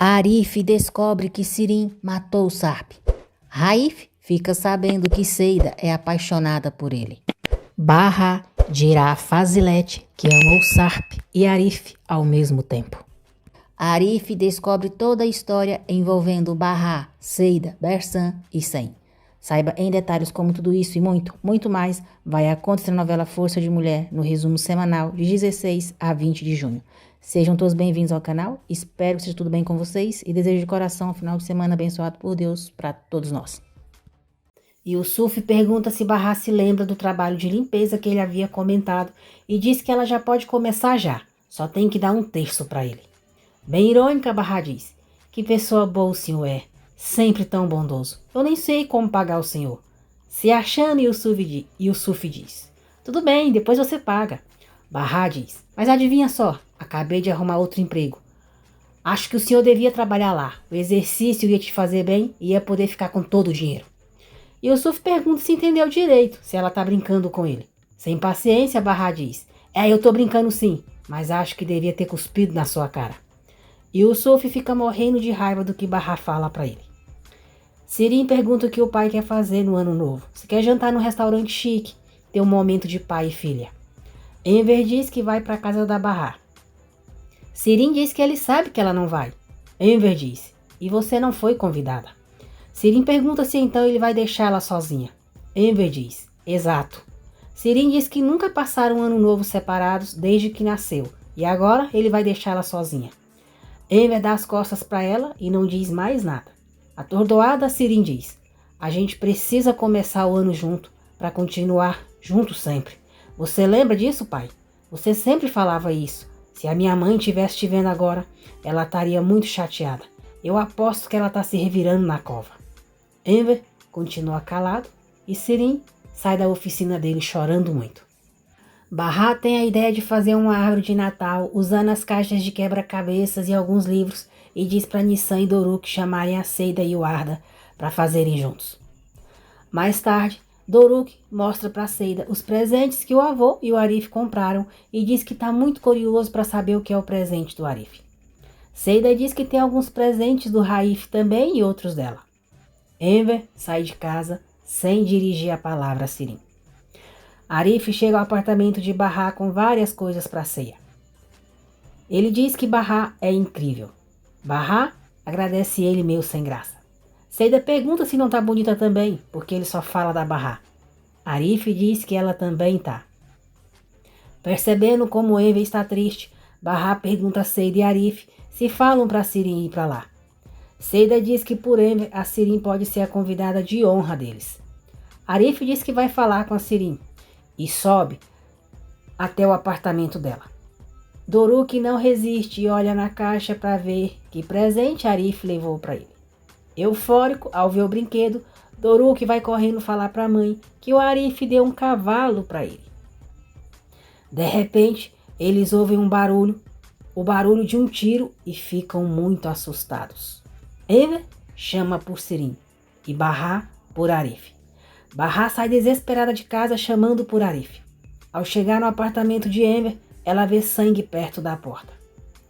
Arif descobre que Sirin matou o Sarp. Raif fica sabendo que Seida é apaixonada por ele. Barra dirá a Fazilete que amou Sarp e Arif ao mesmo tempo. Arif descobre toda a história envolvendo Barra, Seida, Bersan e Sen. Saiba em detalhes como tudo isso e muito, muito mais vai acontecer na novela Força de Mulher no resumo semanal de 16 a 20 de junho. Sejam todos bem-vindos ao canal, espero que esteja tudo bem com vocês e desejo de coração um final de semana abençoado por Deus para todos nós. Yusuf pergunta se Barra se lembra do trabalho de limpeza que ele havia comentado e diz que ela já pode começar já, só tem que dar um terço para ele. Bem irônica, Barra diz, que pessoa boa o senhor é, sempre tão bondoso, eu nem sei como pagar o senhor. Se achando, Yusuf diz, tudo bem, depois você paga. Barra diz, mas adivinha só, acabei de arrumar outro emprego. Acho que o senhor devia trabalhar lá, o exercício ia te fazer bem e ia poder ficar com todo o dinheiro. Yusuf pergunta se entendeu direito, se ela tá brincando com ele. Sem paciência, Barra diz, eu tô brincando sim, mas acho que devia ter cuspido na sua cara. Yusuf fica morrendo de raiva do que Barra fala pra ele. Sirin pergunta o que o pai quer fazer no ano novo. Se quer jantar num restaurante chique, ter um momento de pai e filha. Enver diz que vai pra casa da Barra. Sirin diz que ele sabe que ela não vai. Enver diz, e você não foi convidada. Sirin pergunta se então ele vai deixar ela sozinha. Enver diz, exato. Sirin diz que nunca passaram um ano novo separados desde que nasceu, e agora ele vai deixar ela sozinha. Enver dá as costas para ela e não diz mais nada. Atordoada, Sirin diz, a gente precisa começar o ano junto, para continuar junto sempre. Você lembra disso, pai? Você sempre falava isso. Se a minha mãe estivesse te vendo agora, ela estaria muito chateada. Eu aposto que ela está se revirando na cova. Enver continua calado e Sirin sai da oficina dele chorando muito. Barra tem a ideia de fazer uma árvore de Natal usando as caixas de quebra-cabeças e alguns livros e diz para Nissan e Doruk chamarem a Seida e o Arda para fazerem juntos. Mais tarde, Doruk mostra para Seida os presentes que o avô e o Arif compraram e diz que está muito curioso para saber o que é o presente do Arif. Seida diz que tem alguns presentes do Raif também e outros dela. Enver sai de casa sem dirigir a palavra a Sirin. Arif chega ao apartamento de Barra com várias coisas para a ceia. Ele diz que Barra é incrível. Barra agradece ele meio sem graça. Seida pergunta se não tá bonita também, porque ele só fala da Barra. Arif diz que ela também tá. Percebendo como Enver está triste, Barra pergunta a Seida e Arif se falam para Sirin ir para lá. Seida diz que por Enver a Sirin pode ser a convidada de honra deles. Arif diz que vai falar com a Sirin e sobe até o apartamento dela. Doruk não resiste e olha na caixa para ver que presente Arif levou para ele. Eufórico ao ver o brinquedo, Doruk vai correndo falar para a mãe que o Arif deu um cavalo para ele. De repente, eles ouvem o barulho de um tiro e ficam muito assustados. Enver chama por Sirin e Barra por Arif. Barra sai desesperada de casa chamando por Arif. Ao chegar no apartamento de Enver, ela vê sangue perto da porta.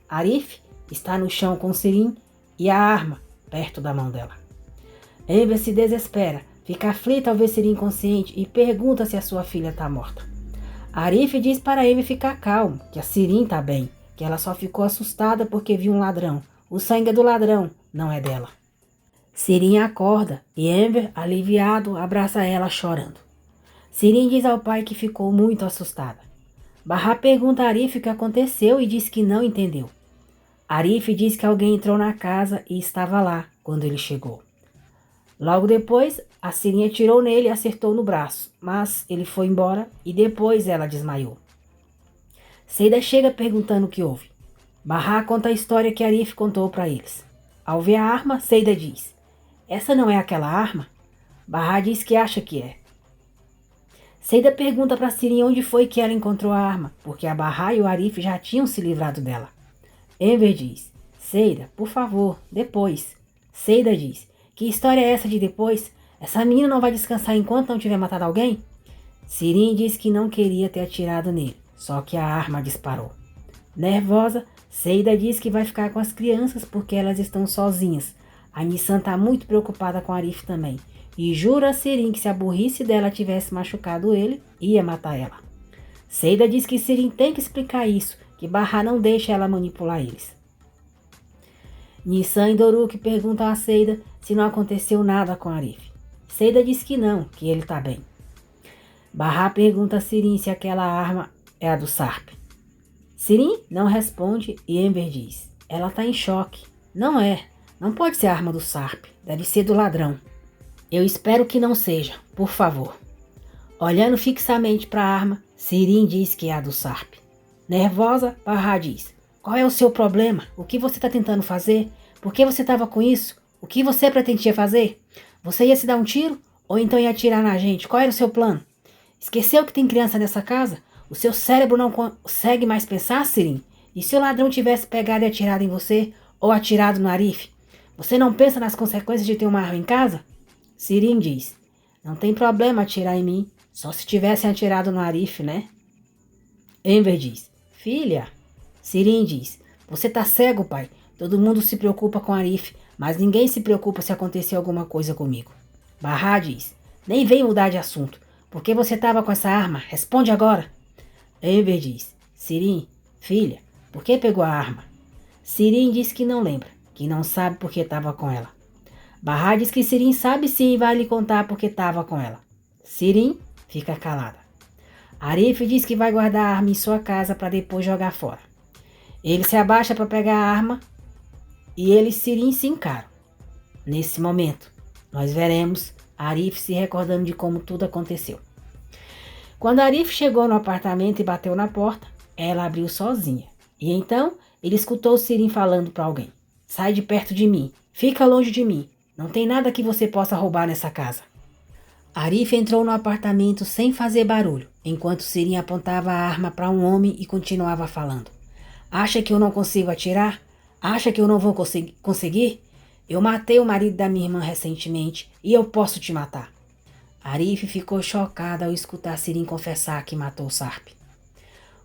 Arif está no chão com Sirin e a arma perto da mão dela. Enver se desespera, fica aflita ao ver Sirin inconsciente e pergunta se a sua filha está morta. Arif diz para Enver ficar calmo, que a Sirin está bem, que ela só ficou assustada porque viu um ladrão. O sangue é do ladrão, não é dela. Sirin acorda e Enver, aliviado, abraça ela chorando. Sirin diz ao pai que ficou muito assustada. Barra pergunta a Arif o que aconteceu e diz que não entendeu. Arif diz que alguém entrou na casa e estava lá quando ele chegou. Logo depois, a Sirin atirou nele e acertou no braço, mas ele foi embora e depois ela desmaiou. Seida chega perguntando o que houve. Barra conta a história que Arif contou para eles. Ao ver a arma, Seida diz, essa não é aquela arma? Barra diz que acha que é. Seida pergunta para Sirin onde foi que ela encontrou a arma, porque a Barra e o Arif já tinham se livrado dela. Enver diz, Seida, por favor, depois. Seida diz, que história é essa de depois? Essa menina não vai descansar enquanto não tiver matado alguém? Sirin diz que não queria ter atirado nele, só que a arma disparou. Nervosa, Seida diz que vai ficar com as crianças porque elas estão sozinhas. A Nissan está muito preocupada com Arif também. E jura a Sirin que se a burrice dela tivesse machucado ele, ia matar ela. Seida diz que Sirin tem que explicar isso, que Barra não deixa ela manipular eles. Nissan e Doruk perguntam a Seida se não aconteceu nada com Arif. Seida diz que não, que ele está bem. Barra pergunta a Sirin se aquela arma é a do Sarp. Sirin não responde e Ember diz: ela está em choque. Não é, não pode ser a arma do Sarp, deve ser do ladrão. Eu espero que não seja, por favor. Olhando fixamente para a arma, Sirin diz que é a do Sarp. Nervosa, Barra diz: qual é o seu problema? O que você está tentando fazer? Por que você estava com isso? O que você pretendia fazer? Você ia se dar um tiro? Ou então ia atirar na gente? Qual era o seu plano? Esqueceu que tem criança nessa casa? O seu cérebro não consegue mais pensar, Sirin? E se o ladrão tivesse pegado e atirado em você? Ou atirado no Arif? Você não pensa nas consequências de ter uma arma em casa? Sirin diz: não tem problema atirar em mim. Só se tivessem atirado no Arif, né? Ember diz: filha. Sirin diz: você tá cego, pai. Todo mundo se preocupa com Arif, mas ninguém se preocupa se acontecer alguma coisa comigo. Barra diz: nem vem mudar de assunto. Por que você estava com essa arma? Responde agora. Ember diz: Sirin, filha, por que pegou a arma? Sirin diz que não lembra, que não sabe por que estava com ela. Barra diz que Sirin sabe sim e vai lhe contar por que estava com ela. Sirin fica calada. Arif diz que vai guardar a arma em sua casa para depois jogar fora. Ele se abaixa para pegar a arma e ele e Sirin se encaram. Nesse momento, nós veremos Arif se recordando de como tudo aconteceu. Quando Arif chegou no apartamento e bateu na porta, ela abriu sozinha. E então ele escutou Sirin falando para alguém: sai de perto de mim, fica longe de mim, não tem nada que você possa roubar nessa casa. Arif entrou no apartamento sem fazer barulho, enquanto Sirin apontava a arma para um homem e continuava falando: acha que eu não consigo atirar? Acha que eu não vou conseguir? Eu matei o marido da minha irmã recentemente e eu posso te matar. Arif ficou chocada ao escutar Sirin confessar que matou Sarp.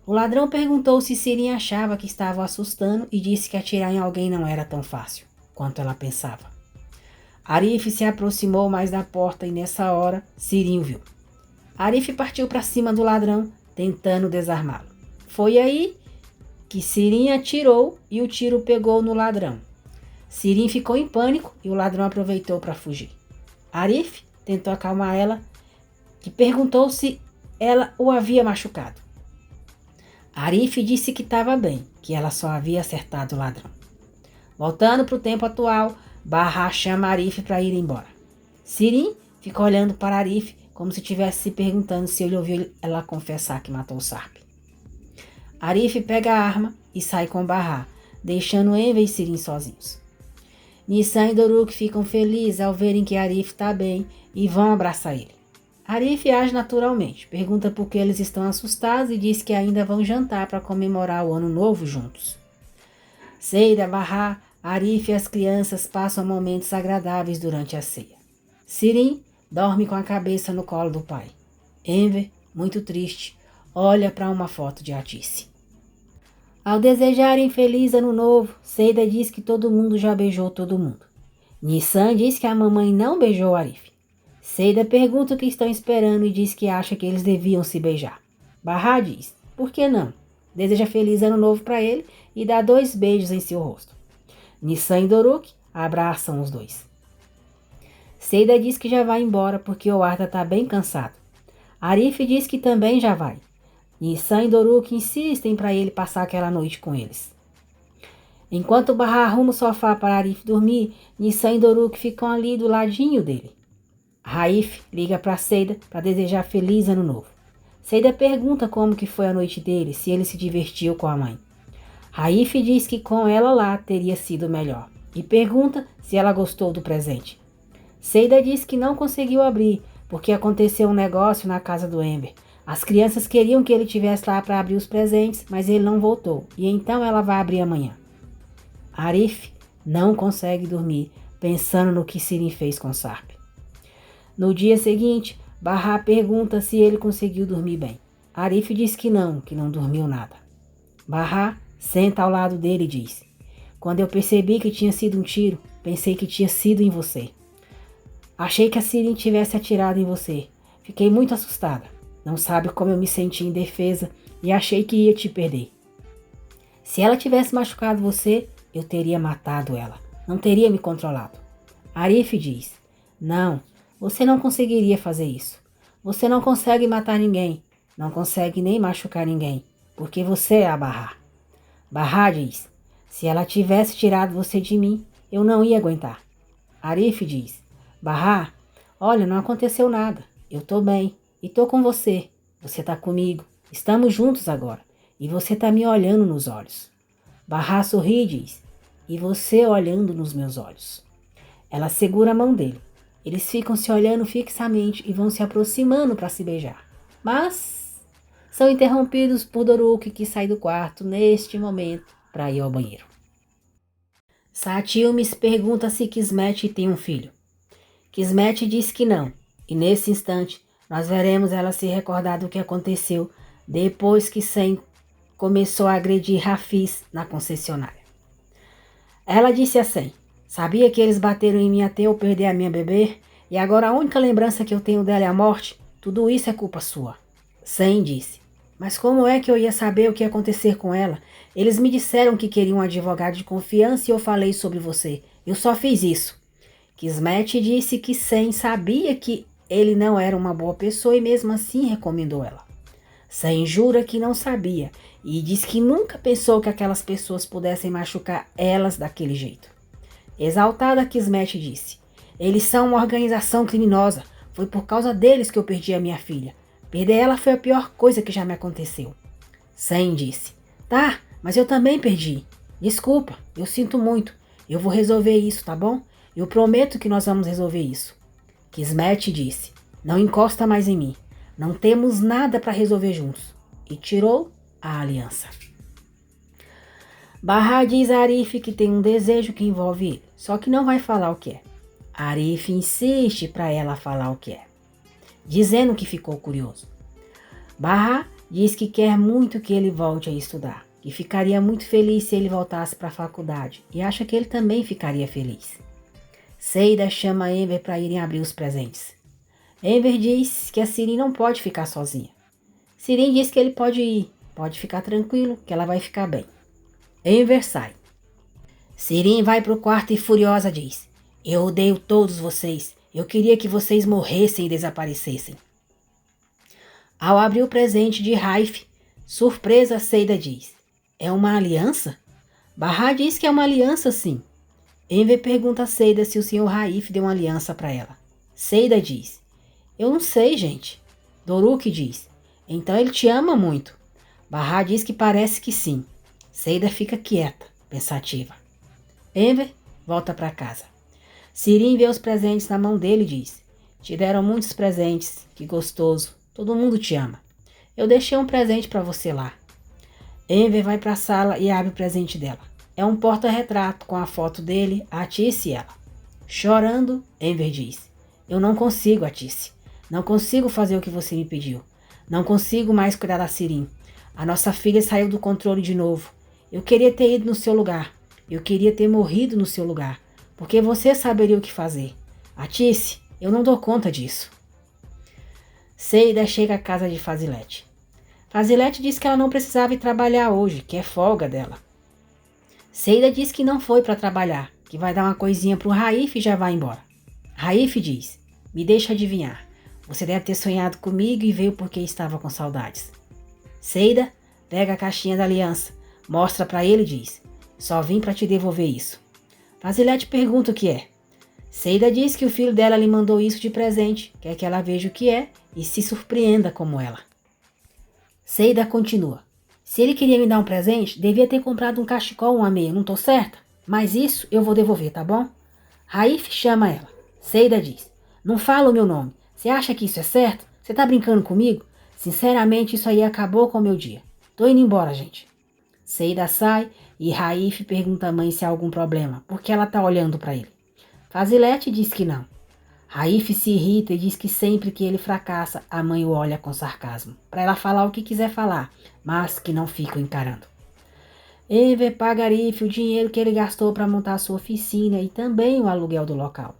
O ladrão perguntou se Sirin achava que estava assustando e disse que atirar em alguém não era tão fácil quanto ela pensava. Arif se aproximou mais da porta e nessa hora Sirin o viu. Arif partiu para cima do ladrão, tentando desarmá-lo. Foi aí que Sirin atirou e o tiro pegou no ladrão. Sirin ficou em pânico e o ladrão aproveitou para fugir. Arif tentou acalmar ela, que perguntou se ela o havia machucado. Arif disse que estava bem, que ela só havia acertado o ladrão. Voltando para o tempo atual, Barra chama Arif para ir embora. Sirin fica olhando para Arif como se estivesse se perguntando se ele ouviu ela confessar que matou o Sarp. Arif pega a arma e sai com Barra, deixando Enver e Sirin sozinhos. Nissan e Doruk ficam felizes ao verem que Arif está bem e vão abraçar ele. Arif age naturalmente, pergunta por que eles estão assustados e diz que ainda vão jantar para comemorar o ano novo juntos. Seida, Barra, Arif e as crianças passam momentos agradáveis durante a ceia. Sirin dorme com a cabeça no colo do pai. Enver, muito triste, olha para uma foto de Atice. Ao desejarem feliz ano novo, Seida diz que todo mundo já beijou todo mundo. Nissan diz que a mamãe não beijou Arif. Seida pergunta o que estão esperando e diz que acha que eles deviam se beijar. Barra diz: por que não? Deseja feliz ano novo para ele e dá 2 beijos em seu rosto. Nissan e Doruk abraçam os dois. Seida diz que já vai embora porque o Arda está bem cansado. Arif diz que também já vai. Nissan e Doruk insistem para ele passar aquela noite com eles. Enquanto Barra arruma o sofá para Arif dormir, Nissan e Doruk ficam ali do ladinho dele. Raif liga para Seida para desejar feliz ano novo. Seida pergunta como que foi a noite dele, se ele se divertiu com a mãe. Raif diz que com ela lá teria sido melhor e pergunta se ela gostou do presente. Seida diz que não conseguiu abrir porque aconteceu um negócio na casa do Ember. As crianças queriam que ele estivesse lá para abrir os presentes, mas ele não voltou e então ela vai abrir amanhã. Arif não consegue dormir pensando no que Sirin fez com Sarp. No dia seguinte, Barra pergunta se ele conseguiu dormir bem. Arif diz que não dormiu nada. Barra senta ao lado dele e diz: quando eu percebi que tinha sido um tiro, pensei que tinha sido em você. Achei que a Sirin tivesse atirado em você. Fiquei muito assustada. Não sabe como eu me senti indefesa e achei que ia te perder. Se ela tivesse machucado você, eu teria matado ela. Não teria me controlado. Arif diz: não, você não conseguiria fazer isso. Você não consegue matar ninguém. Não consegue nem machucar ninguém. Porque você é a Bahá. Bahá diz: se ela tivesse tirado você de mim, eu não ia aguentar. Arif diz: Bahá, olha, não aconteceu nada. Eu tô bem e tô com você. Você tá comigo. Estamos juntos agora. E você tá me olhando nos olhos. Bahá sorri e diz: e você olhando nos meus olhos. Ela segura a mão dele. Eles ficam se olhando fixamente e vão se aproximando para se beijar. Mas são interrompidos por Doruk, que sai do quarto neste momento para ir ao banheiro. Satyumis pergunta se Kismet tem um filho. Kismet diz que não, e nesse instante nós veremos ela se recordar do que aconteceu depois que Sem começou a agredir Hafiz na concessionária. Ela disse a Sem: sabia que eles bateram em mim até eu perder a minha bebê? E agora a única lembrança que eu tenho dela é a morte? Tudo isso é culpa sua. Sem disse: mas como é que eu ia saber o que ia acontecer com ela? Eles me disseram que queriam um advogado de confiança e eu falei sobre você. Eu só fiz isso. Kismet disse que Sem sabia que ele não era uma boa pessoa e mesmo assim recomendou ela. Sem jura que não sabia e diz que nunca pensou que aquelas pessoas pudessem machucar elas daquele jeito. Exaltada, Kismet disse: eles são uma organização criminosa. Foi por causa deles que eu perdi a minha filha. Perder ela foi a pior coisa que já me aconteceu. Sem disse: tá, mas eu também perdi. Desculpa, eu sinto muito. Eu vou resolver isso, tá bom? Eu prometo que nós vamos resolver isso. Kismet disse: não encosta mais em mim. Não temos nada para resolver juntos. E tirou a aliança. Bahá diz a Arif que tem um desejo que envolve ele, só que não vai falar o que é. Arif insiste para ela falar o que é, dizendo que ficou curioso. Bahá diz que quer muito que ele volte a estudar, que ficaria muito feliz se ele voltasse para a faculdade e acha que ele também ficaria feliz. Seida chama Enver para irem abrir os presentes. Enver diz que a Sirin não pode ficar sozinha. Sirin diz que ele pode ir, pode ficar tranquilo, que ela vai ficar bem. Enver sai. Sirin vai para o quarto e furiosa diz: eu odeio todos vocês. Eu queria que vocês morressem e desaparecessem. Ao abrir o presente de Raif, surpresa, Seida diz: é uma aliança? Bahá diz que é uma aliança, sim. Enver pergunta a Seida se o Sr. Raif deu uma aliança para ela. Seida diz: eu não sei, gente. Doruk diz: então ele te ama muito. Bahá diz que parece que sim. Seida fica quieta, pensativa. Enver volta para casa. Sirin vê os presentes na mão dele e diz: te deram muitos presentes, que gostoso, todo mundo te ama. Eu deixei um presente para você lá. Enver vai para a sala e abre o presente dela. É um porta-retrato com a foto dele, a Atice e ela. Chorando, Enver diz: eu não consigo, Atice. Não consigo fazer o que você me pediu. Não consigo mais cuidar da Sirin. A nossa filha saiu do controle de novo. Eu queria ter ido no seu lugar. Eu queria ter morrido no seu lugar. Porque você saberia o que fazer. Atice, eu não dou conta disso. Seida chega à casa de Fazilete. Fazilete diz que ela não precisava ir trabalhar hoje, que é folga dela. Seida diz que não foi para trabalhar, que vai dar uma coisinha pro Raif e já vai embora. Raif diz: me deixa adivinhar. Você deve ter sonhado comigo e veio porque estava com saudades. Seida pega a caixinha da aliança, mostra para ele e diz: só vim para te devolver isso. Fazilete pergunta o que é. Seida diz que o filho dela lhe mandou isso de presente, quer que ela veja o que é e se surpreenda como ela. Seida continua: se ele queria me dar um presente, devia ter comprado um cachecol ou uma meia, não tô certa? Mas isso eu vou devolver, tá bom? Raif chama ela. Seida diz: não fala o meu nome. Você acha que isso é certo? Você tá brincando comigo? Sinceramente, isso aí acabou com o meu dia. Tô indo embora, gente. Seida sai e Raif pergunta à mãe se há algum problema, porque ela tá olhando para ele. Fazilete diz que não. Raif se irrita e diz que sempre que ele fracassa, a mãe o olha com sarcasmo, para ela falar o que quiser falar, mas que não fica o encarando. Enver paga a Arif o dinheiro que ele gastou para montar sua oficina e também o aluguel do local.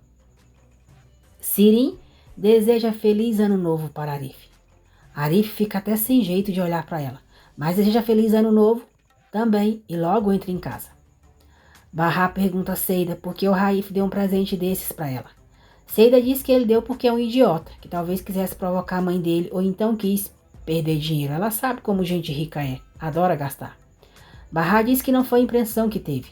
Sirim deseja feliz ano novo para Arif. Arif fica até sem jeito de olhar para ela, mas deseja feliz ano novo também e logo entra em casa. Bahá pergunta a Seida por que o Raif deu um presente desses para ela. Seida diz que ele deu porque é um idiota, que talvez quisesse provocar a mãe dele ou então quis perder dinheiro. Ela sabe como gente rica é, adora gastar. Bahá diz que não foi a impressão que teve.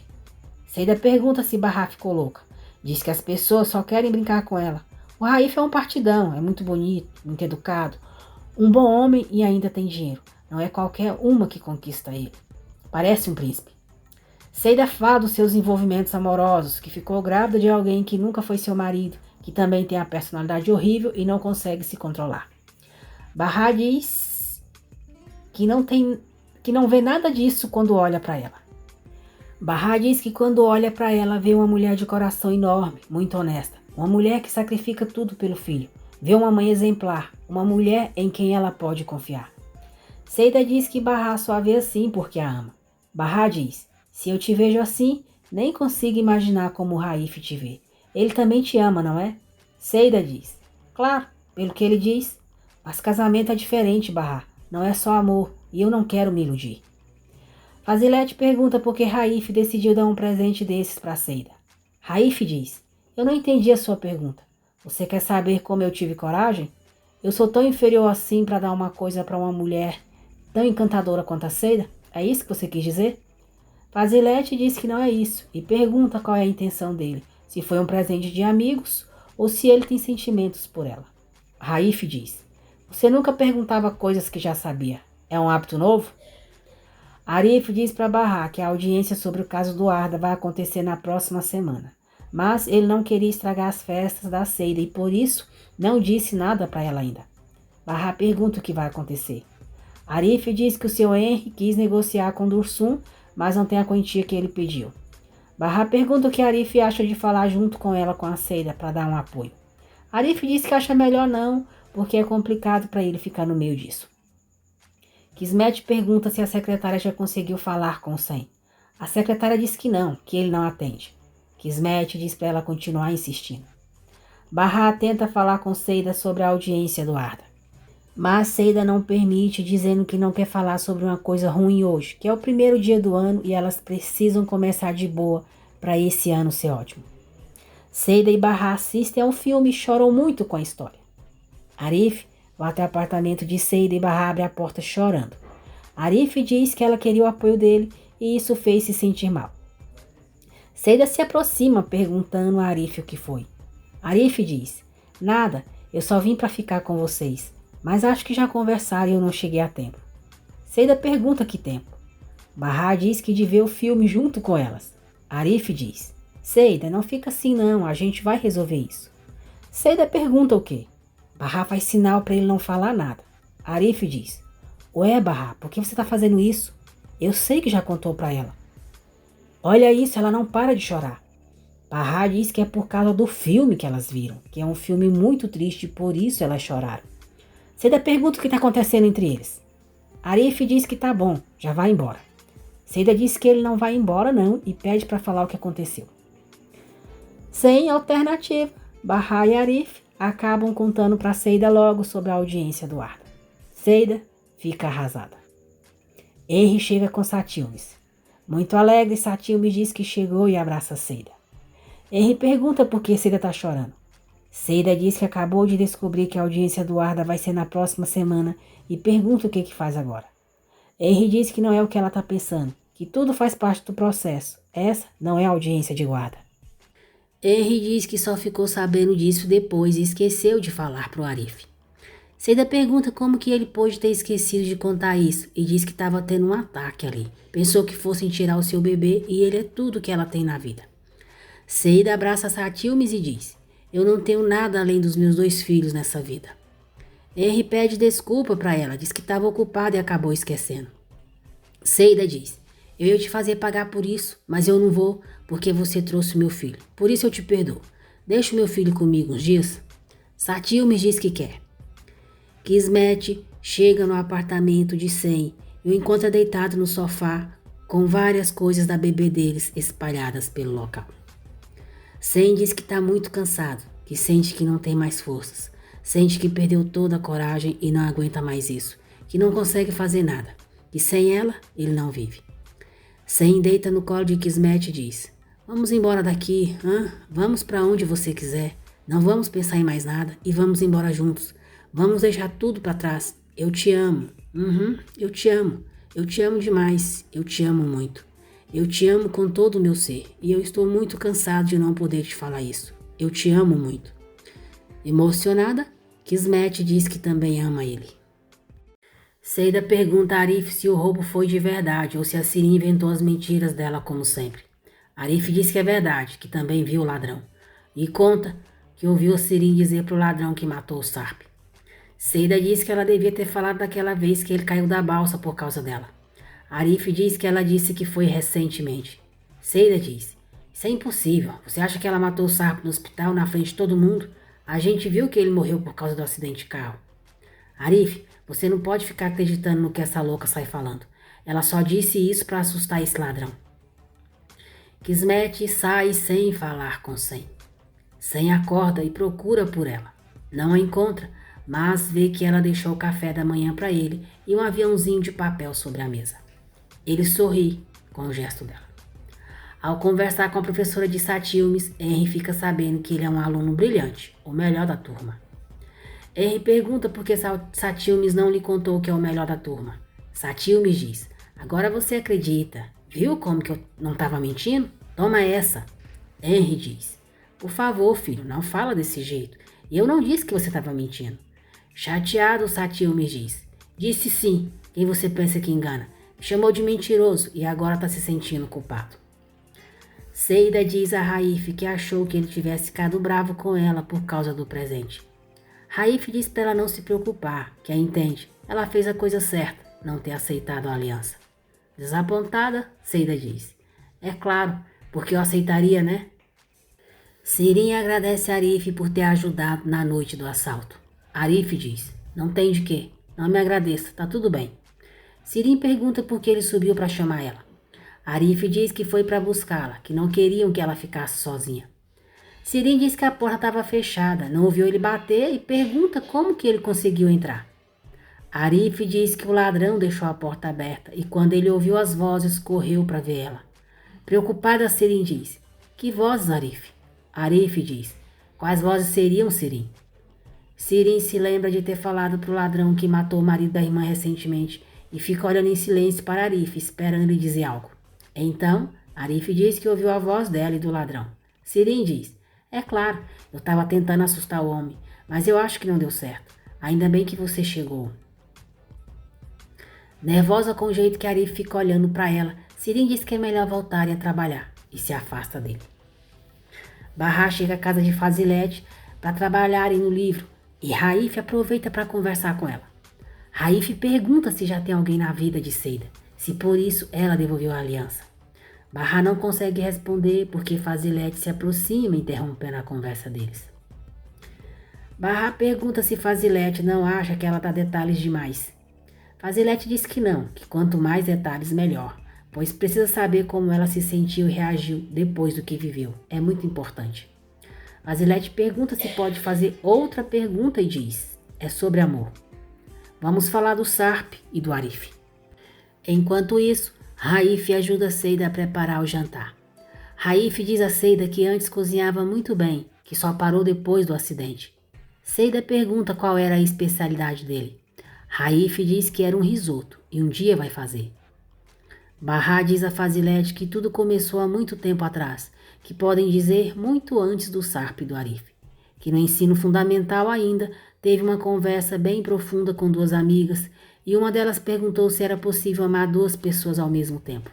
Seida pergunta se Bahá ficou louca. Diz que as pessoas só querem brincar com ela. O Raif é um partidão, é muito bonito, muito educado, um bom homem e ainda tem dinheiro. Não é qualquer uma que conquista ele. Parece um príncipe. Seida fala dos seus envolvimentos amorosos, que ficou grávida de alguém que nunca foi seu marido, que também tem a personalidade horrível e não consegue se controlar. Bahá diz que não vê nada disso quando olha para ela. Bahá diz que quando olha para ela vê uma mulher de coração enorme, muito honesta, uma mulher que sacrifica tudo pelo filho, vê uma mãe exemplar, uma mulher em quem ela pode confiar. Seida diz que Bahá só a vê assim porque a ama. Bahá diz: se eu te vejo assim, nem consigo imaginar como o Raif te vê. Ele também te ama, não é? Seida diz: claro, pelo que ele diz. Mas casamento é diferente, Bahá. Não é só amor, e eu não quero me iludir. Fazilete pergunta por que Raif decidiu dar um presente desses para Seida. Raif diz: eu não entendi a sua pergunta. Você quer saber como eu tive coragem? Eu sou tão inferior assim para dar uma coisa para uma mulher tão encantadora quanto a Seida? É isso que você quis dizer? Fazilete diz que não é isso e pergunta qual é a intenção dele, se foi um presente de amigos ou se ele tem sentimentos por ela. Raif diz: você nunca perguntava coisas que já sabia. É um hábito novo? Arif diz para Bahá que a audiência sobre o caso do Arda vai acontecer na próxima semana, mas ele não queria estragar as festas da Seida e por isso não disse nada para ela ainda. Bahá pergunta o que vai acontecer. Arif diz que o seu Henry quis negociar com Dursum, mas não tem a quantia que ele pediu. Bahá pergunta o que Arif acha de falar junto com ela com a Seida para dar um apoio. Arif diz que acha melhor não, porque é complicado para ele ficar no meio disso. Kismet pergunta se a secretária já conseguiu falar com Sem. A secretária diz que não, que ele não atende. Kismet diz para ela continuar insistindo. Bahá tenta falar com Seida sobre a audiência do Arda. Mas Seida não permite, dizendo que não quer falar sobre uma coisa ruim hoje, que é o primeiro dia do ano e elas precisam começar de boa para esse ano ser ótimo. Seida e Bahá assistem ao filme e choram muito com a história. Arif vai até o apartamento de Seida e Bahá abre a porta chorando. Arif diz que ela queria o apoio dele e isso fez se sentir mal. Seida se aproxima perguntando a Arif o que foi. Arif diz: nada, eu só vim para ficar com vocês, mas acho que já conversaram e eu não cheguei a tempo. Seida pergunta que tempo. Bahá diz que de ver o filme junto com elas. Arif diz: Seida, não fica assim não, a gente vai resolver isso. Seida pergunta o quê? Bahá faz sinal para ele não falar nada. Arif diz: ué, Bahá, por que você está fazendo isso? Eu sei que já contou para ela. Olha isso, ela não para de chorar. Bahá diz que é por causa do filme que elas viram, que é um filme muito triste e por isso elas choraram. Seida pergunta o que está acontecendo entre eles. Arif diz que tá bom, já vai embora. Seida diz que ele não vai embora não e pede para falar o que aconteceu. Sem alternativa, Bahá e Arif acabam contando para Seida logo sobre a audiência do Arda. Seida fica arrasada. Henry chega com Satilmes. Muito alegre, Satilmes diz que chegou e abraça Seida. Henry pergunta por que Seida está chorando. Seida diz que acabou de descobrir que a audiência do Arda vai ser na próxima semana e pergunta o que faz agora. Henry diz que não é o que ela está pensando, que tudo faz parte do processo. Essa não é a audiência de guarda. Henry diz que só ficou sabendo disso depois e esqueceu de falar para o Arif. Seida pergunta como que ele pôde ter esquecido de contar isso e diz que estava tendo um ataque ali. Pensou que fossem tirar o seu bebê e ele é tudo que ela tem na vida. Seida abraça Satilmes e diz: eu não tenho nada além dos meus 2 filhos nessa vida. Henry pede desculpa para ela, diz que estava ocupado e acabou esquecendo. Seida diz: eu ia te fazer pagar por isso, mas eu não vou porque você trouxe meu filho. Por isso eu te perdoo. Deixa o meu filho comigo uns dias. Satilmes diz que quer. Kismet chega no apartamento de Sem e o encontra deitado no sofá com várias coisas da bebê deles espalhadas pelo local. Sam diz que está muito cansado, que sente que não tem mais forças, sente que perdeu toda a coragem e não aguenta mais isso, que não consegue fazer nada, que sem ela ele não vive. Sam deita no colo de Kismet e diz: vamos embora daqui, vamos para onde você quiser, não vamos pensar em mais nada e vamos embora juntos, vamos deixar tudo para trás, eu te amo, eu te amo demais, eu te amo muito. Eu te amo com todo o meu ser e eu estou muito cansado de não poder te falar isso. Eu te amo muito. Emocionada, Kismet diz que também ama ele. Seida pergunta a Arif se o roubo foi de verdade ou se a Sirin inventou as mentiras dela como sempre. Arif diz que é verdade, que também viu o ladrão. E conta que ouviu a Sirin dizer para o ladrão que matou o Sarp. Seida diz que ela devia ter falado daquela vez que ele caiu da balsa por causa dela. Arif diz que ela disse que foi recentemente. Seida diz: isso é impossível. Você acha que ela matou o Sarp no hospital na frente de todo mundo? A gente viu que ele morreu por causa do acidente de carro. Arif, você não pode ficar acreditando no que essa louca sai falando. Ela só disse isso para assustar esse ladrão. Kismet sai sem falar com Sam. Sam acorda e procura por ela. Não a encontra, mas vê que ela deixou o café da manhã para ele e um aviãozinho de papel sobre a mesa. Ele sorri com o gesto dela. Ao conversar com a professora de Satilmes, Henry fica sabendo que ele é um aluno brilhante, o melhor da turma. Henry pergunta por que Satilmes não lhe contou que é o melhor da turma. Satilmes diz: agora você acredita. Viu como que eu não estava mentindo? Toma essa. Henry diz: por favor, filho, não fala desse jeito. Eu não disse que você estava mentindo. Chateado, Satilmes diz: disse sim. Quem você pensa que engana? Me chamou de mentiroso e agora está se sentindo culpado. Seida diz a Raif que achou que ele tivesse ficado bravo com ela por causa do presente. Raif diz para ela não se preocupar, que a entende. Ela fez a coisa certa, não ter aceitado a aliança. Desapontada, Seida diz: é claro, porque eu aceitaria, né? Sirin agradece a Arif por ter ajudado na noite do assalto. Arif diz: não tem de quê, não me agradeça, tá tudo bem. Sirin pergunta por que ele subiu para chamar ela. Arif diz que foi para buscá-la, que não queriam que ela ficasse sozinha. Sirin diz que a porta estava fechada, não ouviu ele bater e pergunta como que ele conseguiu entrar. Arif diz que o ladrão deixou a porta aberta e quando ele ouviu as vozes, correu para ver ela. Preocupada, Sirin diz: que vozes, Arif? Arif diz: quais vozes seriam, Sirin? Sirin se lembra de ter falado para o ladrão que matou o marido da irmã recentemente e fica olhando em silêncio para Arif, esperando ele dizer algo. Então, Arif diz que ouviu a voz dela e do ladrão. Sirin diz: é claro, eu estava tentando assustar o homem, mas eu acho que não deu certo. Ainda bem que você chegou. Nervosa com o jeito que Arif fica olhando para ela, Sirin diz que é melhor voltarem a trabalhar e se afasta dele. Barra chega à casa de Fazilete para trabalharem no livro e Raif aproveita para conversar com ela. Raif pergunta se já tem alguém na vida de Seida, se por isso ela devolveu a aliança. Barra não consegue responder porque Fazilete se aproxima, interrompendo a conversa deles. Barra pergunta se Fazilete não acha que ela dá detalhes demais. Fazilete diz que não, que quanto mais detalhes melhor, pois precisa saber como ela se sentiu e reagiu depois do que viveu. É muito importante. Fazilete pergunta se pode fazer outra pergunta e diz: é sobre amor. Vamos falar do Sarp e do Arif. Enquanto isso, Raif ajuda Seida a preparar o jantar. Raif diz a Seida que antes cozinhava muito bem, que só parou depois do acidente. Seida pergunta qual era a especialidade dele. Raif diz que era um risoto e um dia vai fazer. Barra diz a Fazilete que tudo começou há muito tempo atrás, que podem dizer muito antes do Sarp e do Arif, que no ensino fundamental ainda teve uma conversa bem profunda com duas amigas e uma delas perguntou se era possível amar duas pessoas ao mesmo tempo.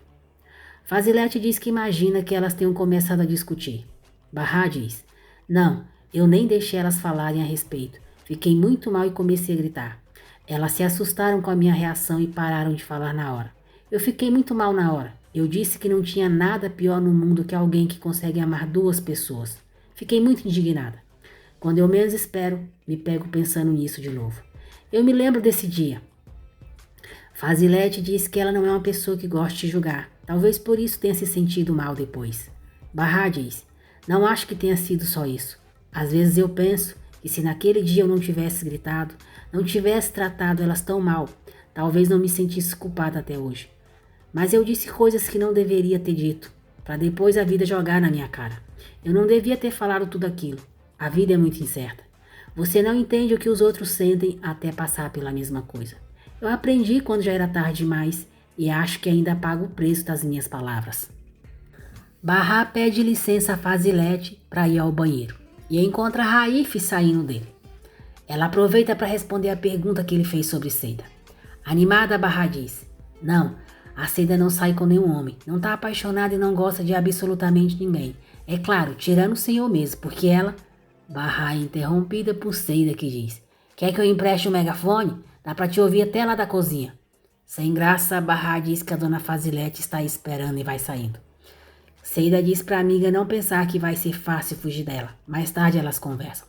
Fazilete diz que imagina que elas tenham começado a discutir. Barra diz: não, eu nem deixei elas falarem a respeito, fiquei muito mal e comecei a gritar. Elas se assustaram com a minha reação e pararam de falar na hora. Eu fiquei muito mal na hora. Eu disse que não tinha nada pior no mundo que alguém que consegue amar duas pessoas. Fiquei muito indignada. Quando eu menos espero, me pego pensando nisso de novo. Eu me lembro desse dia. Fazilete diz que ela não é uma pessoa que gosta de julgar, Talvez por isso tenha se sentido mal depois. Barra diz: não acho que tenha sido só isso. Às vezes eu penso que se naquele dia eu não tivesse gritado, não tivesse tratado elas tão mal, talvez não me sentisse culpada até hoje. Mas eu disse coisas que não deveria ter dito, para depois a vida jogar na minha cara. Eu não devia ter falado tudo aquilo. A vida é muito incerta. Você não entende o que os outros sentem até passar pela mesma coisa. Eu aprendi quando já era tarde demais e acho que ainda pago o preço das minhas palavras. Barra pede licença a Fazilete para ir ao banheiro e encontra Raif saindo dele. Ela aproveita para responder a pergunta que ele fez sobre Seida. Animada, Barra diz: não, a Seida não sai com nenhum homem, não tá apaixonada e não gosta de absolutamente ninguém. É claro, tirando o senhor mesmo, porque ela... Barra é interrompida por Seida que diz: quer que eu empreste um megafone? Dá pra te ouvir até lá da cozinha. Sem graça, Barra diz que a dona Fazilete está esperando e vai saindo. Seida diz pra amiga não pensar que vai ser fácil fugir dela. Mais tarde elas conversam.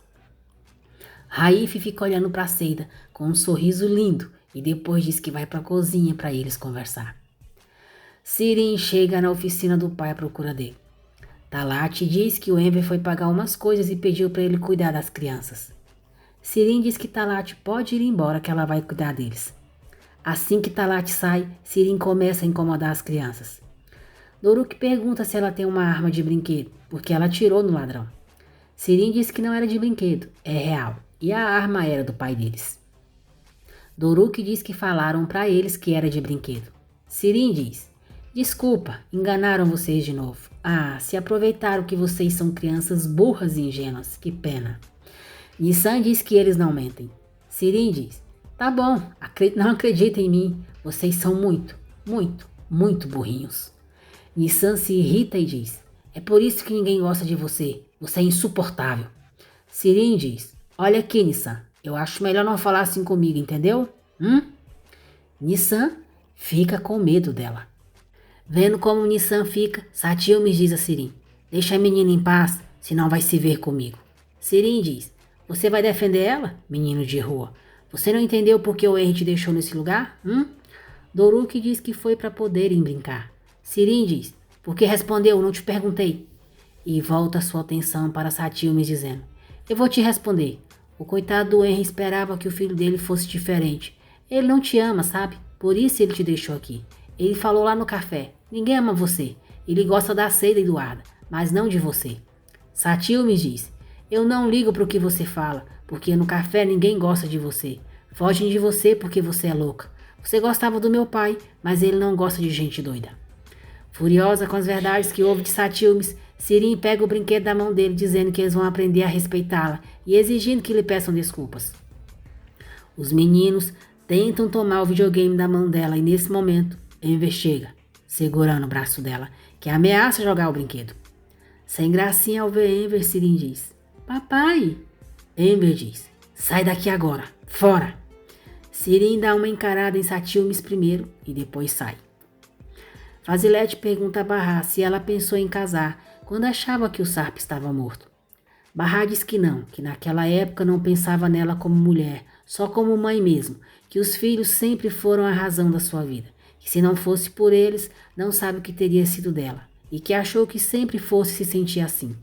Raif fica olhando pra Seida com um sorriso lindo e depois diz que vai pra cozinha para eles conversar. Sirin chega na oficina do pai à procura dele. Talat diz que o Enver foi pagar umas coisas e pediu para ele cuidar das crianças. Sirin diz que Talat pode ir embora, que ela vai cuidar deles. Assim que Talat sai, Sirin começa a incomodar as crianças. Doruk pergunta se ela tem uma arma de brinquedo, porque ela atirou no ladrão. Sirin diz que não era de brinquedo, é real, e a arma era do pai deles. Doruk diz que falaram para eles que era de brinquedo. Sirin diz: desculpa, enganaram vocês de novo. Ah, se aproveitaram que vocês são crianças burras e ingênuas, que pena. Nissan diz que eles não mentem. Sirin diz: tá bom, não acredita em mim, vocês são muito, muito, muito burrinhos. Nissan se irrita e diz: é por isso que ninguém gosta de você, você é insuportável. Sirin diz: olha aqui, Nissan, eu acho melhor não falar assim comigo, entendeu? Nissan fica com medo dela. Vendo como Nissan fica, Satyumes diz a Sirin: deixa a menina em paz, senão vai se ver comigo. Sirin diz: você vai defender ela, menino de rua? Você não entendeu por que o Henry te deixou nesse lugar? Doruk diz que foi para poderem brincar. Sirin diz: por que respondeu? Não te perguntei. E volta sua atenção para Satyumes dizendo: eu vou te responder. O coitado do Henry esperava que o filho dele fosse diferente. Ele não te ama, sabe? Por isso ele te deixou aqui. Ele falou lá no café: ninguém ama você. Ele gosta da Seida e do Arda, mas não de você. Satyumes diz: eu não ligo para o que você fala, porque no café ninguém gosta de você. Fogem de você porque você é louca. Você gostava do meu pai, mas ele não gosta de gente doida. Furiosa com as verdades que ouve de Satyumes, Sirin pega o brinquedo da mão dele, dizendo que eles vão aprender a respeitá-la e exigindo que lhe peçam desculpas. Os meninos tentam tomar o videogame da mão dela e nesse momento, Enver chega, segurando o braço dela, que ameaça jogar o brinquedo. Sem gracinha ao ver Enver, Sirin diz: papai! Enver diz: sai daqui agora, fora! Sirin dá uma encarada em Satyumes primeiro e depois sai. Fazilete pergunta a Barra se ela pensou em casar quando achava que o Sarp estava morto. Barra diz que não, que naquela época não pensava nela como mulher, só como mãe mesmo, que os filhos sempre foram a razão da sua vida, que se não fosse por eles, não sabe o que teria sido dela, e que achou que sempre fosse se sentir assim.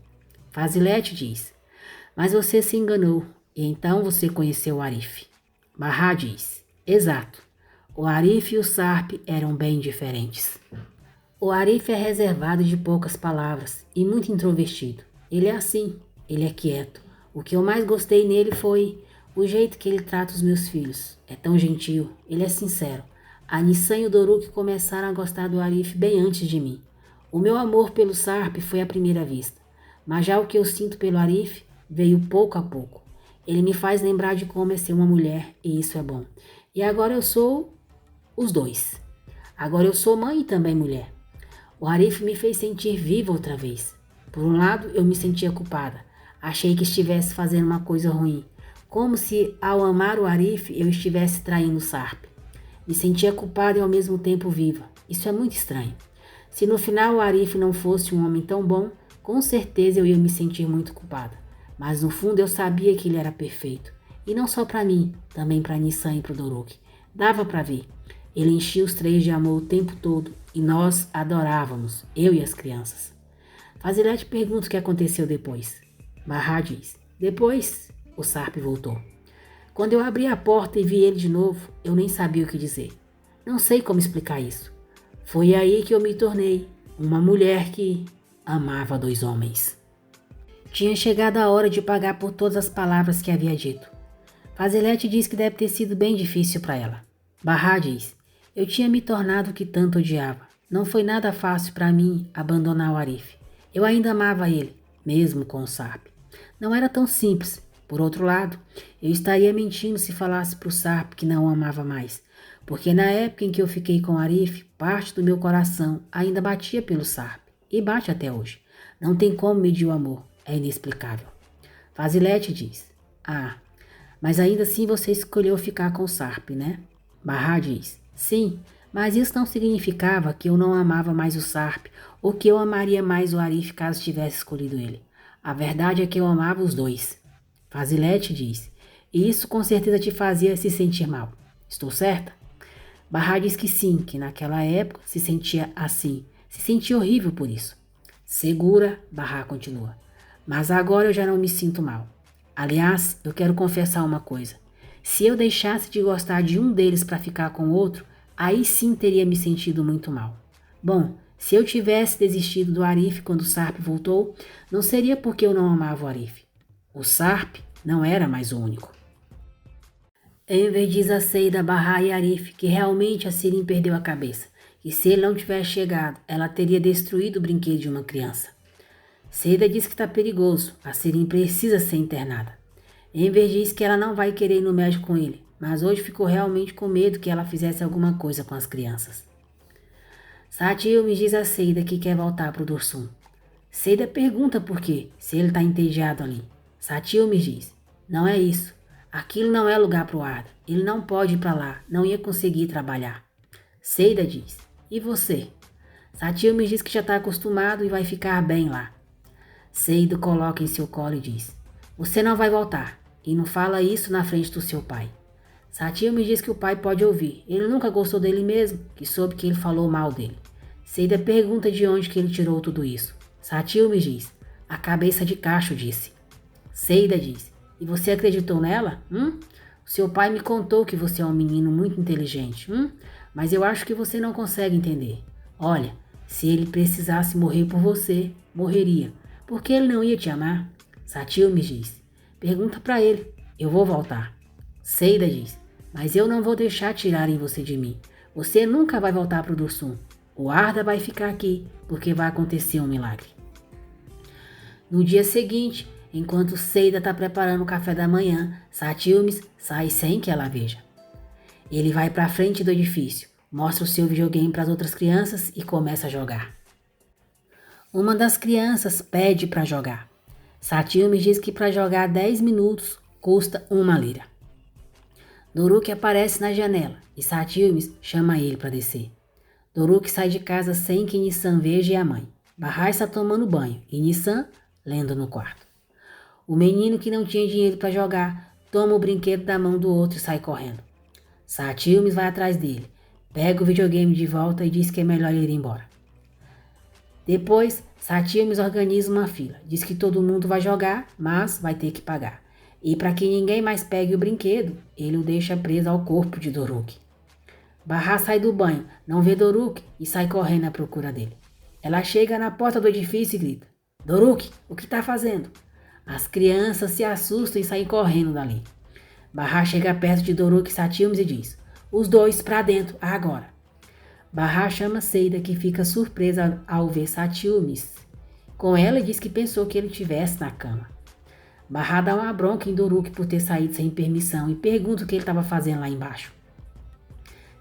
Fazilete diz: mas você se enganou, e então você conheceu o Arif. Barra diz: exato, o Arif e o Sarp eram bem diferentes. O Arif é reservado de poucas palavras e muito introvertido. Ele é assim, ele é quieto. O que eu mais gostei nele foi o jeito que ele trata os meus filhos. É tão gentil, ele é sincero. A Nissan e o Doruk começaram a gostar do Arif bem antes de mim. O meu amor pelo Sarp foi à primeira vista, mas já o que eu sinto pelo Arif veio pouco a pouco. Ele me faz lembrar de como é ser uma mulher e isso é bom. E agora eu sou os dois. Agora eu sou mãe e também mulher. O Arif me fez sentir viva outra vez. Por um lado, eu me sentia culpada. Achei que estivesse fazendo uma coisa ruim. Como se, ao amar o Arif, eu estivesse traindo o Sarp. Me sentia culpada e ao mesmo tempo viva. Isso é muito estranho. Se no final o Arif não fosse um homem tão bom, com certeza eu ia me sentir muito culpada. Mas no fundo eu sabia que ele era perfeito. E não só para mim, também para Nissan e para o Doruk. Dava para ver. Ele enchia os três de amor o tempo todo e nós adorávamos, eu e as crianças. Fazilete pergunta o que aconteceu depois. Barra diz: depois, o Sarp voltou. Quando eu abri a porta e vi ele de novo, eu nem sabia o que dizer. Não sei como explicar isso. Foi aí que eu me tornei uma mulher que amava dois homens. Tinha chegado a hora de pagar por todas as palavras que havia dito. Fazilete diz que deve ter sido bem difícil para ela. Barra diz: eu tinha me tornado o que tanto odiava. Não foi nada fácil para mim abandonar o Arif. Eu ainda amava ele, mesmo com o Sarp. Não era tão simples. Por outro lado, eu estaria mentindo se falasse para o Sarp que não o amava mais, porque na época em que eu fiquei com o Arif, parte do meu coração ainda batia pelo Sarp, e bate até hoje. Não tem como medir o amor, é inexplicável. Fazilete diz: ah, mas ainda assim você escolheu ficar com o Sarp, né? Barra diz: sim, mas isso não significava que eu não amava mais o Sarp ou que eu amaria mais o Arif caso tivesse escolhido ele. A verdade é que eu amava os dois. Fazilete diz: e isso com certeza te fazia se sentir mal. Estou certa? Barra diz que sim, que naquela época se sentia assim, se sentia horrível por isso. Segura, Barra continua. Mas agora eu já não me sinto mal. Aliás, eu quero confessar uma coisa. Se eu deixasse de gostar de um deles para ficar com o outro, aí sim teria me sentido muito mal. Bom, se eu tivesse desistido do Arif quando o Sarp voltou, não seria porque eu não amava o Arif. O Sarp não era mais o único. Enver diz a Seida, Barra e Arif que realmente a Sirin perdeu a cabeça, e se ele não tivesse chegado, ela teria destruído o brinquedo de uma criança. Seida diz que está perigoso, a Sirin precisa ser internada. Enver diz que ela não vai querer ir no médico com ele, mas hoje ficou realmente com medo que ela fizesse alguma coisa com as crianças. Satyumi diz a Seida que quer voltar para o Dursum. Seida pergunta por quê, se ele está entediado ali. Satyumi diz: não é isso. Aquilo não é lugar para o Arda. Ele não pode ir para lá, não ia conseguir trabalhar. Seida diz: e você? Satyumi diz que já está acostumado e vai ficar bem lá. Seida coloca em seu colo e diz: você não vai voltar, e não fala isso na frente do seu pai. Satyumi diz que o pai pode ouvir. Ele nunca gostou dele mesmo, que soube que ele falou mal dele. Seida pergunta de onde que ele tirou tudo isso. Satyumi diz: a cabeça de Cacho disse. Seida diz: e você acreditou nela? O seu pai me contou que você é um menino muito inteligente, mas eu acho que você não consegue entender. Olha, se ele precisasse morrer por você, morreria, porque ele não ia te amar. Satyumi diz: pergunta para ele, eu vou voltar. Seida diz: mas eu não vou deixar tirarem você de mim. Você nunca vai voltar para o Dursum. O Arda vai ficar aqui, porque vai acontecer um milagre. No dia seguinte, enquanto Seida está preparando o café da manhã, Satyumi sai sem que ela veja. Ele vai para a frente do edifício, mostra o seu videogame para as outras crianças e começa a jogar. Uma das crianças pede para jogar. Satyumi diz que para jogar 10 minutos custa 1 lira. Doruk aparece na janela e Satyumi chama ele para descer. Doruk sai de casa sem que Nissan veja e a mãe. Barra está tomando banho e Nissan lendo no quarto. O menino que não tinha dinheiro para jogar toma o brinquedo da mão do outro e sai correndo. Satyumi vai atrás dele, pega o videogame de volta e diz que é melhor ele ir embora. Depois, Satyumi organiza uma fila, diz que todo mundo vai jogar, mas vai ter que pagar. E para que ninguém mais pegue o brinquedo, ele o deixa preso ao corpo de Doruk. Barra sai do banho, não vê Doruk e sai correndo à procura dele. Ela chega na porta do edifício e grita: Doruk, o que está fazendo? As crianças se assustam e saem correndo dali. Barra chega perto de Doruk e Satyumi e diz: os dois para dentro, agora. Barra chama Seida, que fica surpresa ao ver Satyumi. Com ela diz que pensou que ele estivesse na cama. Barra dá uma bronca em Doruk por ter saído sem permissão e pergunta o que ele estava fazendo lá embaixo.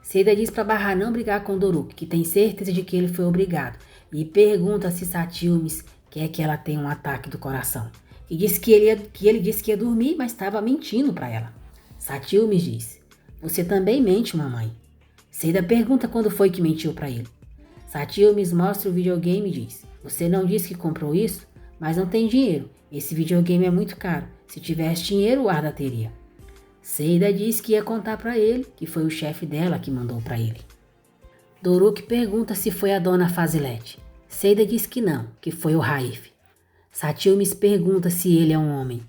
Seida diz para Barra não brigar com Doruk, que tem certeza de que ele foi obrigado, e pergunta se Satyumi quer que ela tenha um ataque do coração. E disse que ele disse que ia dormir, mas estava mentindo para ela. Satyumi diz: você também mente, mamãe. Seida pergunta quando foi que mentiu para ele. Satyumi mostra o videogame e diz: você não disse que comprou isso, mas não tem dinheiro. Esse videogame é muito caro. Se tivesse dinheiro, o Arda teria. Seida diz que ia contar para ele que foi o chefe dela que mandou para ele. Doruk pergunta se foi a dona Fazilete. Seida diz que não, que foi o Raif. Satilmes pergunta se ele é um homem.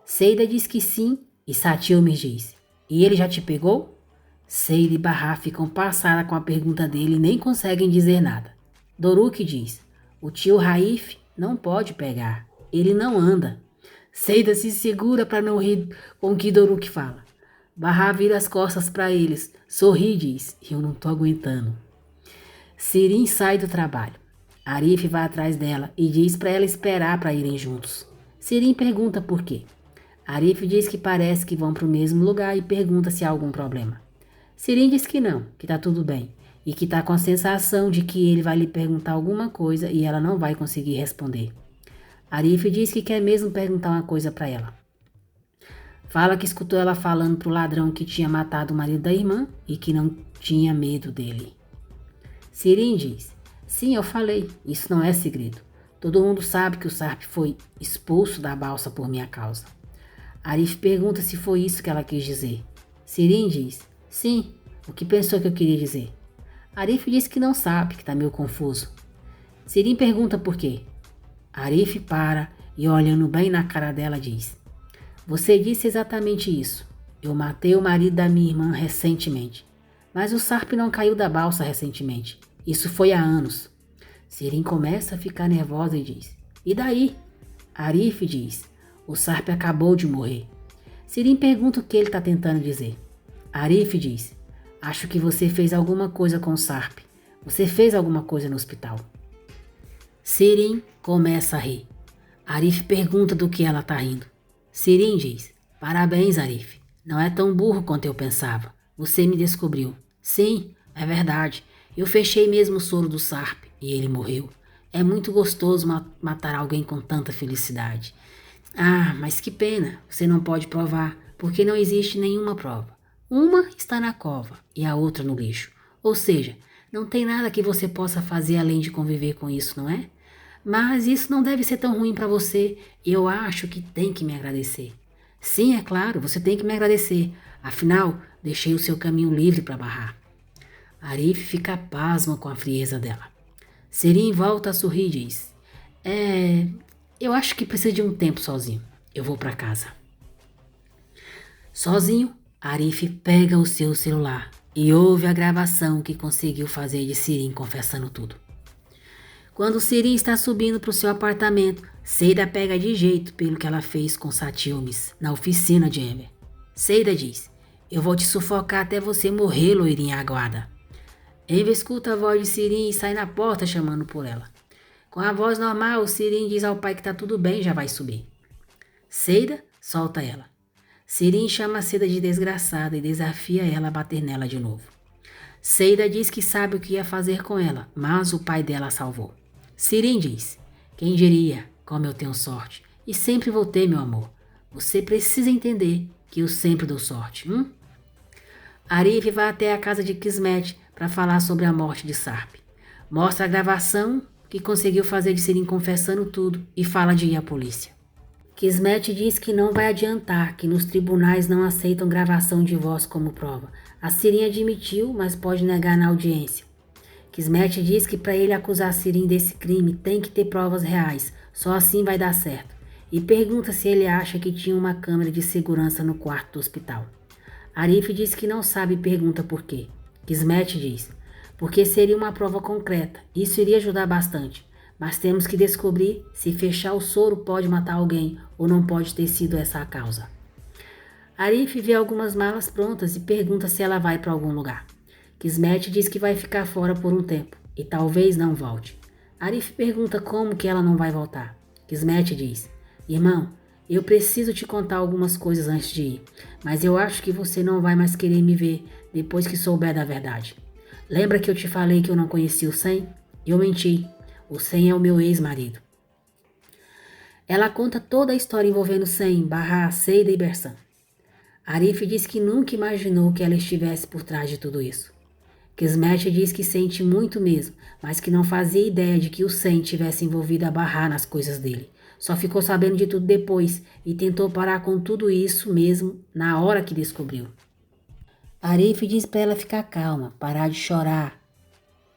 Seida diz que sim e Satilmes diz: e ele já te pegou? Seida e Barra ficam passadas com a pergunta dele e nem conseguem dizer nada. Doruk diz: o tio Raif não pode pegar, ele não anda. Seida se segura para não rir com o que Doruk fala. Barra vira as costas para eles, sorri e diz: eu não tô aguentando. Sirin sai do trabalho. Arif vai atrás dela e diz para ela esperar para irem juntos. Sirin pergunta por quê. Arif diz que parece que vão para o mesmo lugar e pergunta se há algum problema. Sirin diz que não, que tá tudo bem e que tá com a sensação de que ele vai lhe perguntar alguma coisa e ela não vai conseguir responder. Arif diz que quer mesmo perguntar uma coisa para ela. Fala que escutou ela falando pro ladrão que tinha matado o marido da irmã e que não tinha medo dele. Sirin diz: sim, eu falei, isso não é segredo. Todo mundo sabe que o Sarp foi expulso da balsa por minha causa. Arif pergunta se foi isso que ela quis dizer. Sirin diz: sim, o que pensou que eu queria dizer? Arif diz que não sabe, que está meio confuso. Sirin pergunta por quê. Arif para e, olhando bem na cara dela, diz: você disse exatamente isso. Eu matei o marido da minha irmã recentemente. Mas o Sarp não caiu da balsa recentemente. Isso foi há anos. Sirin começa a ficar nervosa e diz: e daí? Arif diz: o Sarp acabou de morrer. Sirin pergunta o que ele está tentando dizer. Arif diz: acho que você fez alguma coisa com o Sarp. Você fez alguma coisa no hospital. Sirin começa a rir. Arif pergunta do que ela está rindo. Sirin diz: parabéns, Arif. Não é tão burro quanto eu pensava. Você me descobriu. Sim, é verdade. Eu fechei mesmo o soro do Sarp e ele morreu. É muito gostoso matar alguém com tanta felicidade. Ah, mas que pena. Você não pode provar, porque não existe nenhuma prova. Uma está na cova e a outra no lixo. Ou seja, não tem nada que você possa fazer além de conviver com isso, não é? Mas isso não deve ser tão ruim para você e eu acho que tem que me agradecer. Sim, é claro, você tem que me agradecer. Afinal, deixei o seu caminho livre para Barra. Arif fica pasma com a frieza dela. Sirin volta a sorrir e diz: eu acho que preciso de um tempo sozinho. Eu vou para casa. Sozinho, Arif pega o seu celular e ouve a gravação que conseguiu fazer de Sirin confessando tudo. Quando Sirin está subindo para o seu apartamento, Seida pega de jeito pelo que ela fez com Satilmes na oficina de Ember. Seida diz: eu vou te sufocar até você morrer, loirinha aguada. Ember escuta a voz de Sirin e sai na porta chamando por ela. Com a voz normal, Sirin diz ao pai que tá tudo bem e já vai subir. Seida solta ela. Sirin chama Seida de desgraçada e desafia ela a bater nela de novo. Seida diz que sabe o que ia fazer com ela, mas o pai dela a salvou. Sirin diz: quem diria, como eu tenho sorte, e sempre vou ter, meu amor. Você precisa entender que eu sempre dou sorte, Arif vai até a casa de Kismet para falar sobre a morte de Sarp. Mostra a gravação que conseguiu fazer de Sirin confessando tudo e fala de ir à polícia. Kismet diz que não vai adiantar, que nos tribunais não aceitam gravação de voz como prova. A Sirin admitiu, mas pode negar na audiência. Kismet diz que para ele acusar Sirin desse crime tem que ter provas reais, só assim vai dar certo. E pergunta se ele acha que tinha uma câmera de segurança no quarto do hospital. Arif diz que não sabe e pergunta por quê. Kismet diz: porque seria uma prova concreta, isso iria ajudar bastante. Mas temos que descobrir se fechar o soro pode matar alguém ou não pode ter sido essa a causa. Arif vê algumas malas prontas e pergunta se ela vai para algum lugar. Kismet diz que vai ficar fora por um tempo e talvez não volte. Arif pergunta como que ela não vai voltar. Kismet diz: irmão, eu preciso te contar algumas coisas antes de ir, mas eu acho que você não vai mais querer me ver depois que souber da verdade. Lembra que eu te falei que eu não conhecia o Sen? Eu menti. O Sen é o meu ex-marido. Ela conta toda a história envolvendo Sen, Barra, Seida e Bersan. Arif diz que nunca imaginou que ela estivesse por trás de tudo isso. Kismet diz que sente muito mesmo, mas que não fazia ideia de que o Sen tivesse envolvido a Barra nas coisas dele. Só ficou sabendo de tudo depois e tentou parar com tudo isso mesmo na hora que descobriu. Arif diz para ela ficar calma, parar de chorar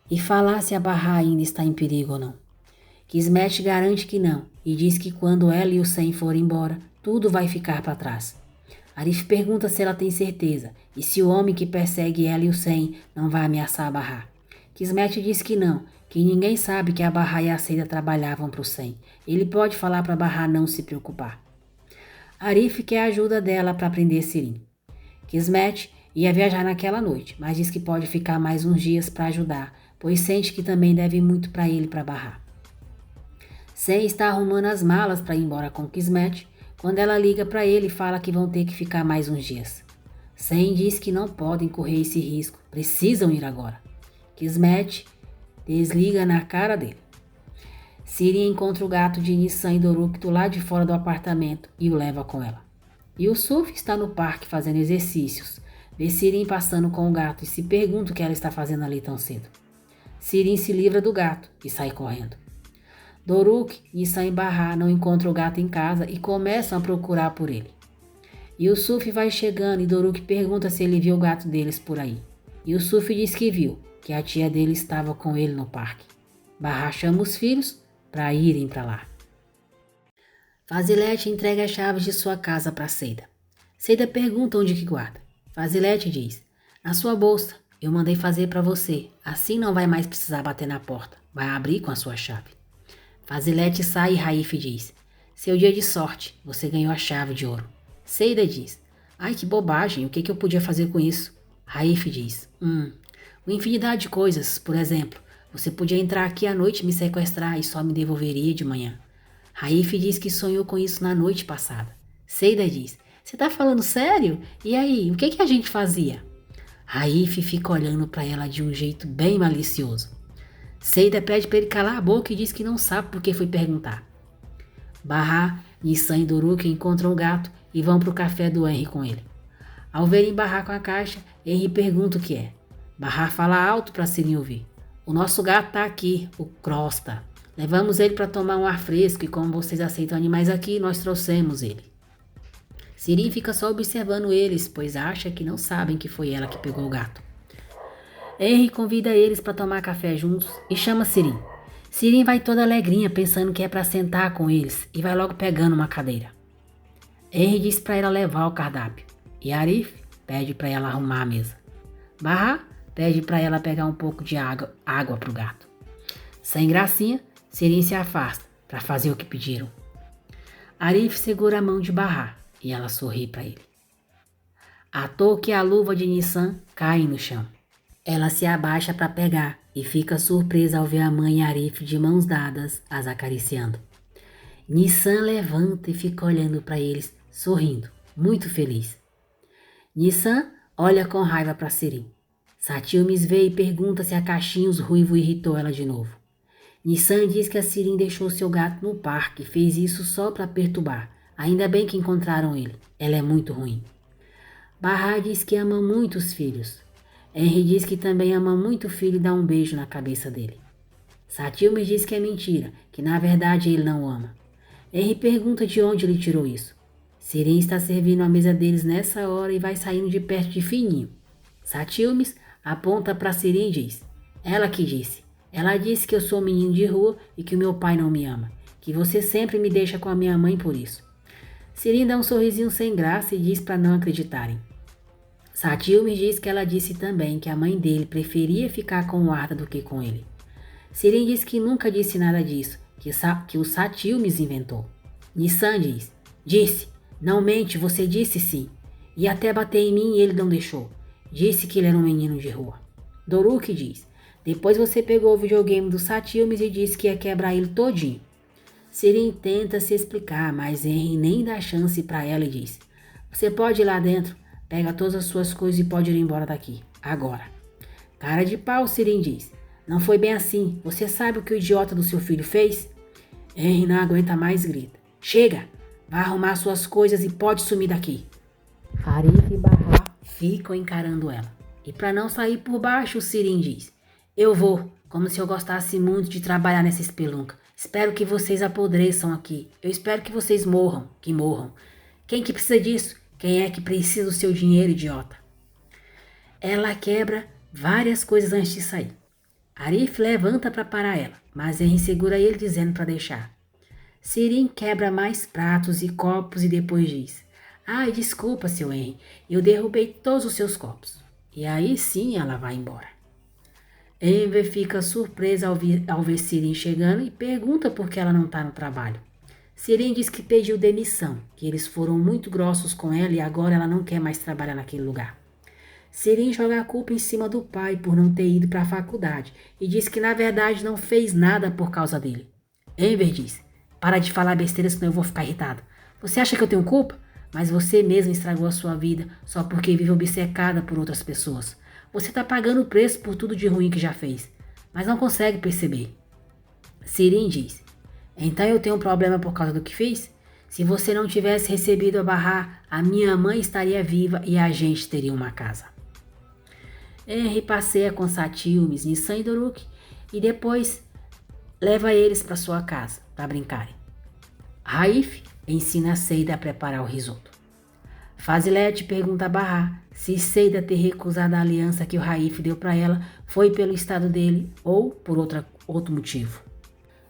e falar se a Barra ainda está em perigo ou não. Kismet garante que não e diz que quando ela e o Sen forem embora, tudo vai ficar para trás. Arif pergunta se ela tem certeza e se o homem que persegue ela e o Sen não vai ameaçar a Barra. Kismet diz que não, que ninguém sabe que a Barra e a Seida trabalhavam para o Sen. Ele pode falar para a Barra não se preocupar. Arif quer a ajuda dela para prender Sirin. Kismet ia viajar naquela noite, mas diz que pode ficar mais uns dias para ajudar, pois sente que também deve muito para ele e para Barra. Sen está arrumando as malas para ir embora com Kismet, quando ela liga para ele e fala que vão ter que ficar mais uns dias. Sen diz que não podem correr esse risco, precisam ir agora. Kismet desliga na cara dele. Sirin encontra o gato de Nissan e Doruk do lado de fora do apartamento e o leva com ela. Yusuf está no parque fazendo exercícios. Vê Sirin passando com o gato e se pergunta o que ela está fazendo ali tão cedo. Sirin se livra do gato e sai correndo. Doruk, Nissan e Barra não encontram o gato em casa e começam a procurar por ele. Yusuf vai chegando e Doruk pergunta se ele viu o gato deles por aí. Yusuf diz que viu, que a tia dele estava com ele no parque. Barra chama os filhos para irem para lá. Fazilete entrega as chaves de sua casa para Seida. Seida pergunta onde que guarda. Fazilete diz: na sua bolsa, eu mandei fazer para você, assim não vai mais precisar bater na porta, vai abrir com a sua chave. Fazilete sai e Raif diz: seu dia de sorte, você ganhou a chave de ouro. Seida diz: ai que bobagem, o que eu podia fazer com isso? Raif diz: uma infinidade de coisas, por exemplo, você podia entrar aqui à noite e me sequestrar e só me devolveria de manhã. Raif diz que sonhou com isso na noite passada. Seida diz: você tá falando sério? E aí, o que a gente fazia? Raif fica olhando para ela de um jeito bem malicioso. Seida pede para ele calar a boca e diz que não sabe por que foi perguntar. Barra, Nissan e Doruk encontram o gato e vão para o café do Henry com ele. Ao verem Barra com a caixa, Henry pergunta o que é. Barra fala alto para Sirin ouvir. O nosso gato tá aqui, o Crosta. Levamos ele para tomar um ar fresco e como vocês aceitam animais aqui, nós trouxemos ele. Sirin fica só observando eles, pois acha que não sabem que foi ela que pegou o gato. Henry convida eles para tomar café juntos e chama Sirin. Sirin vai toda alegrinha pensando que é para sentar com eles e vai logo pegando uma cadeira. Henry diz para ela levar o cardápio e Arif pede para ela arrumar a mesa. Barra pede para ela pegar um pouco de água para o gato. Sem gracinha, Sirin se afasta para fazer o que pediram. Arif segura a mão de Barra e ela sorri para ele. A touca e a luva de Nissan caem no chão. Ela se abaixa para pegar e fica surpresa ao ver a mãe e Arif de mãos dadas as acariciando. Nissan levanta e fica olhando para eles, sorrindo, muito feliz. Nissan olha com raiva para Sirin. Satilmes vê e pergunta se a Cachinhos Ruivo irritou ela de novo. Nissan diz que a Sirin deixou seu gato no parque e fez isso só para perturbar. Ainda bem que encontraram ele. Ela é muito ruim. Barra diz que ama muito os filhos. Henry diz que também ama muito o filho e dá um beijo na cabeça dele. Satilmes diz que é mentira, que na verdade ele não o ama. Henry pergunta de onde ele tirou isso. Sirin está servindo a mesa deles nessa hora e vai saindo de perto de fininho. Satilmes aponta para Sirin e diz: ela que disse. Ela disse que eu sou um menino de rua e que o meu pai não me ama, que você sempre me deixa com a minha mãe por isso. Sirin dá um sorrisinho sem graça e diz para não acreditarem. Satilmes diz que ela disse também que a mãe dele preferia ficar com o Arda do que com ele. Sirin diz que nunca disse nada disso, que o Satilmes inventou. Nissan diz: disse, não mente, você disse sim. E até bater em mim e ele não deixou. Disse que ele era um menino de rua. Doruk diz: depois você pegou o videogame do Satilmes e disse que ia quebrar ele todinho. Sirin tenta se explicar, mas Henry nem dá chance para ela e diz: você pode ir lá dentro, pega todas as suas coisas e pode ir embora daqui, agora. Cara de pau, Sirin diz: não foi bem assim, você sabe o que o idiota do seu filho fez? Henry não aguenta mais e grita: chega, vai arrumar suas coisas e pode sumir daqui. Arif e Barra ficam encarando ela. E para não sair por baixo, Sirin diz: eu vou, como se eu gostasse muito de trabalhar nessa espelunca. Espero que vocês apodreçam aqui. Eu espero que vocês morram, que morram. Quem que precisa disso? Quem é que precisa do seu dinheiro, idiota? Ela quebra várias coisas antes de sair. Arif levanta para parar ela, mas Henry segura ele dizendo para deixar. Sirin quebra mais pratos e copos e depois diz: Ai, desculpa, seu Henry, eu derrubei todos os seus copos. E aí sim ela vai embora. Enver fica surpresa ao ver Sirin chegando e pergunta por que ela não está no trabalho. Sirin diz que pediu demissão, que eles foram muito grossos com ela e agora ela não quer mais trabalhar naquele lugar. Sirin joga a culpa em cima do pai por não ter ido para a faculdade e diz que na verdade não fez nada por causa dele. Enver diz: Para de falar besteira, senão eu vou ficar irritado. Você acha que eu tenho culpa? Mas você mesmo estragou a sua vida só porque vive obcecada por outras pessoas. Você está pagando o preço por tudo de ruim que já fez, mas não consegue perceber. Sirin diz: Então eu tenho um problema por causa do que fiz? Se você não tivesse recebido a Barra, a minha mãe estaria viva e a gente teria uma casa. Henry passeia com Satilmes, Nissan e Doruk e depois leva eles para sua casa para brincarem. Raif ensina a Seida a preparar o risoto. Fazilete pergunta a Barra se Seida ter recusado a aliança que o Raif deu para ela foi pelo estado dele ou por outro motivo.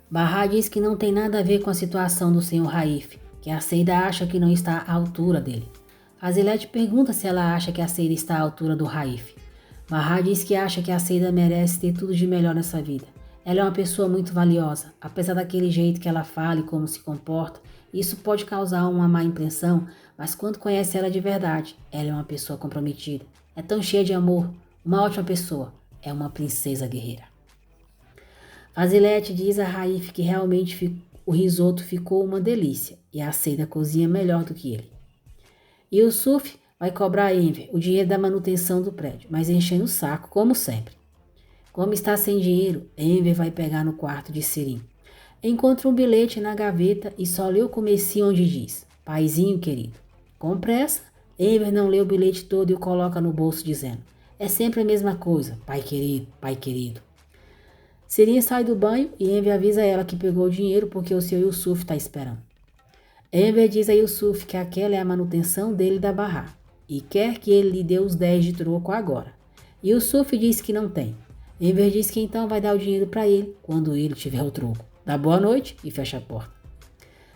Barra diz que não tem nada a ver com a situação do senhor Raif, que a Seida acha que não está à altura dele. Fazilete pergunta se ela acha que a Seida está à altura do Raif. Barra diz que acha que a Seida merece ter tudo de melhor nessa vida. Ela é uma pessoa muito valiosa, apesar daquele jeito que ela fala e como se comporta. Isso pode causar uma má impressão, mas quando conhece ela de verdade, ela é uma pessoa comprometida. É tão cheia de amor, uma ótima pessoa. É uma princesa guerreira. Fazilete diz a Raif que realmente o risoto ficou uma delícia e a Seida cozinha melhor do que ele. Yusuf vai cobrar a Enver o dinheiro da manutenção do prédio, mas enchendo o saco, como sempre. Como está sem dinheiro, Enver vai pegar no quarto de Sirin. Encontra um bilhete na gaveta e só lê o comecinho onde diz: Paizinho querido. Com pressa, Enver não lê o bilhete todo e o coloca no bolso dizendo: É sempre a mesma coisa, pai querido, pai querido. Sirin sai do banho e Enver avisa ela que pegou o dinheiro porque o seu Yusuf está esperando. Enver diz a Yusuf que aquela é a manutenção dele da Barra e quer que ele lhe dê os 10 de troco agora. Yusuf diz que não tem. Enver diz que então vai dar o dinheiro para ele quando ele tiver o troco. Dá boa noite e fecha a porta.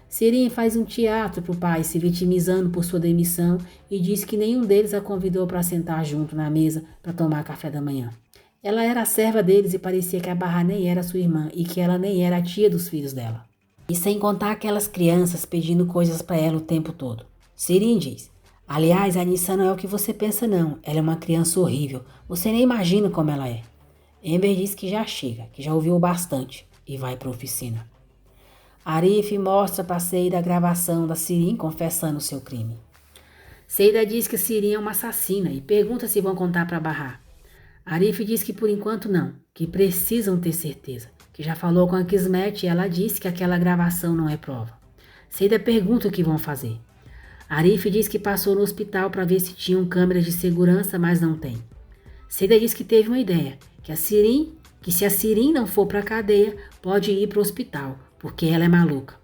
Sirin faz um teatro para o pai se vitimizando por sua demissão e diz que nenhum deles a convidou para sentar junto na mesa para tomar café da manhã. Ela era a serva deles e parecia que a Barra nem era sua irmã e que ela nem era a tia dos filhos dela. E sem contar aquelas crianças pedindo coisas para ela o tempo todo. Sirin diz: Aliás, a Nissan não é o que você pensa não. Ela é uma criança horrível. Você nem imagina como ela é. Ember diz que já chega, que já ouviu bastante e vai para a oficina. Arif mostra para Seida a gravação da Sirin confessando seu crime. Seida diz que Sirin é uma assassina e pergunta se vão contar para Barra. Arif diz que por enquanto não, que precisam ter certeza, que já falou com a Kismet e ela disse que aquela gravação não é prova. Seida pergunta o que vão fazer. Arif diz que passou no hospital para ver se tinham câmeras de segurança, mas não tem. Seida diz que teve uma ideia, que se a Sirin não for para a cadeia, pode ir para o hospital, porque ela é maluca.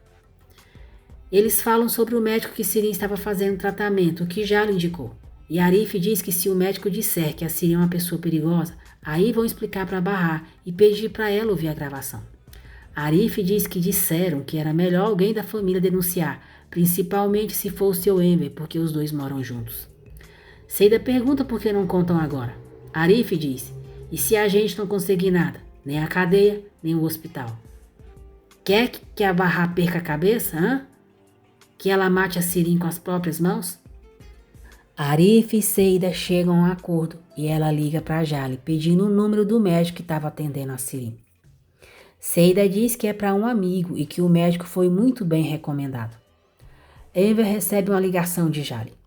Eles falam sobre o médico que Sirin estava fazendo tratamento, o que já lhe indicou. E Arif diz que se o médico disser que a Sirin é uma pessoa perigosa, aí vão explicar para Barra e pedir para ela ouvir a gravação. Arif diz que disseram que era melhor alguém da família denunciar, principalmente se for o seu Enver, porque os dois moram juntos. Seida pergunta por que não contam agora. Arif diz: e se a gente não conseguir nada? Nem a cadeia, nem o hospital. Quer que a Barra perca a cabeça, hã? Que ela mate a Sirin com as próprias mãos? Arif e Seida chegam a um acordo e ela liga para Jali pedindo o número do médico que estava atendendo a Sirin. Seida diz que é para um amigo e que o médico foi muito bem recomendado. Enver recebe uma ligação de Jali.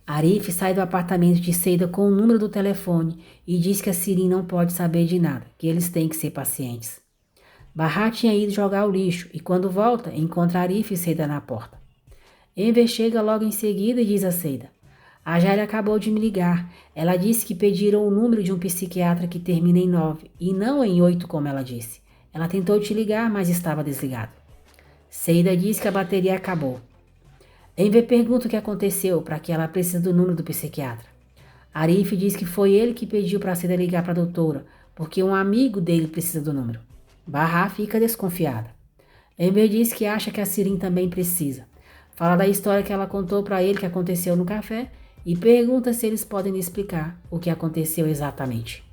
Arif sai do apartamento de Seida com o número do telefone e diz que a Sirin não pode saber de nada, que eles têm que ser pacientes. Barra tinha ido jogar o lixo e quando volta encontra Arif e Seida na porta. Enver chega logo em seguida e diz a Seida: a Jali acabou de me ligar. Ela disse que pediram o número de um psiquiatra que termina em 9 e não em 8 como ela disse. Ela tentou te ligar, mas estava desligado. Seida diz que a bateria acabou. Enver pergunta o que aconteceu para que ela precise do número do psiquiatra. Arif diz que foi ele que pediu para Seida ligar para a doutora, porque um amigo dele precisa do número. Bahá fica desconfiada. Enver diz que acha que a Sirin também precisa. Fala da história que ela contou para ele que aconteceu no café e pergunta se eles podem lhe explicar o que aconteceu exatamente.